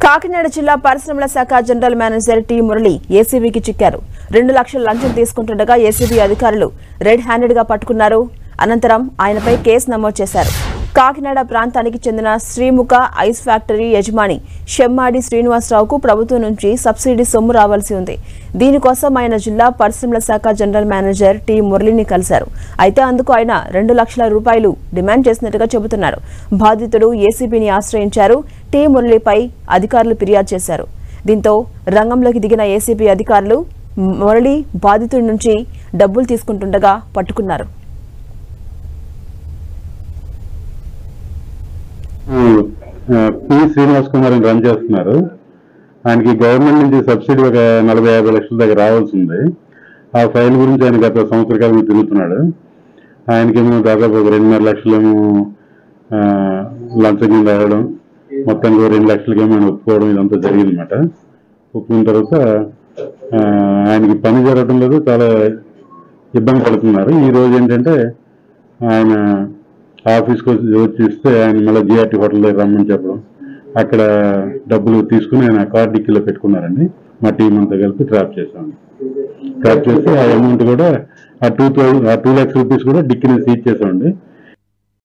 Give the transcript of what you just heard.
కాకినాడ జిల్లా పరిశ్రమల శాఖ జనరల్ మేనేజర్ టి మురళి ఏసీబీకి చిక్కారు. 2 లక్షల లంచం తీసుకుంటుండగా ఏసీబీ అధికారులు రెడ్ హ్యాండెడ్ గా పట్టుకున్నారు. అనంతరం ఆయనపై కేసు నమోదు చేశారు. కాకినాడ ప్రాంతానికి చెందిన శ్రీముఖ ఐస్ ఫ్యాక్టరీ యజమాని షెమ్మాడి శ్రీనివాసరావుకు ప్రభుత్వం నుంచి సబ్సిడీ సొమ్ము రావాల్సి ఉంది. దీనికోసం ఆయన జిల్లా పరిశ్రమల శాఖ జనరల్ మేనేజర్ టి మురళిని కలిశారు. అయితే అందుకు ఆయన 2 లక్షల రూపాయలు డిమాండ్ చేసినట్టుగా చెబుతున్నారు. బాధితుడు ఏసీబీని ఆశ్రయించారు. టి మురళిపై అధికారులు ఫిర్యాదు చేశారు. దీంతో రంగంలోకి దిగిన ఏసీబీ అధికారులు మురళి బాధితుడి నుంచి డబ్బులు తీసుకుంటుండగా పట్టుకున్నారు. పి శ్రీనివాస్ కుమార్ రన్ చేస్తున్నారు. ఆయనకి గవర్నమెంట్ నుంచి సబ్సిడీ ఒక 40-50 లక్షల దగ్గర రావాల్సి ఉంది. ఆ ఫైల్ గురించి ఆయన గత సంవత్సర కాలంలో తిరుగుతున్నాడు. ఆయనకేమో దాదాపు ఒక 2.5 లక్షలేమో లంచం కింద రావడం, మొత్తానికి 2 లక్షలకేమో ఆయన ఒప్పుకోవడం, ఇదంతా జరిగిందన్నమాట. ఒప్పుకున్న తర్వాత ఆయనకి పని జరగడం లేదు, చాలా ఇబ్బంది పడుతున్నారు. ఈ రోజు ఏంటంటే ఆయన ఆఫీస్కి వచ్చి ఇస్తే ఆయన మళ్ళీ జిఆర్టీ హోటల్ దగ్గర రమ్మని చెప్పడం, అక్కడ డబ్బులు తీసుకుని ఆయన కార్ డిక్కీలో పెట్టుకున్నారండి. మా టీం అంతా కలిపి ట్రాప్ చేసామండి. ట్రాప్ చేస్తే ఆ అమౌంట్ కూడా ఆ 2 లక్షల రూపీస్ కూడా డిక్కీని సీజ్ చేసామండి.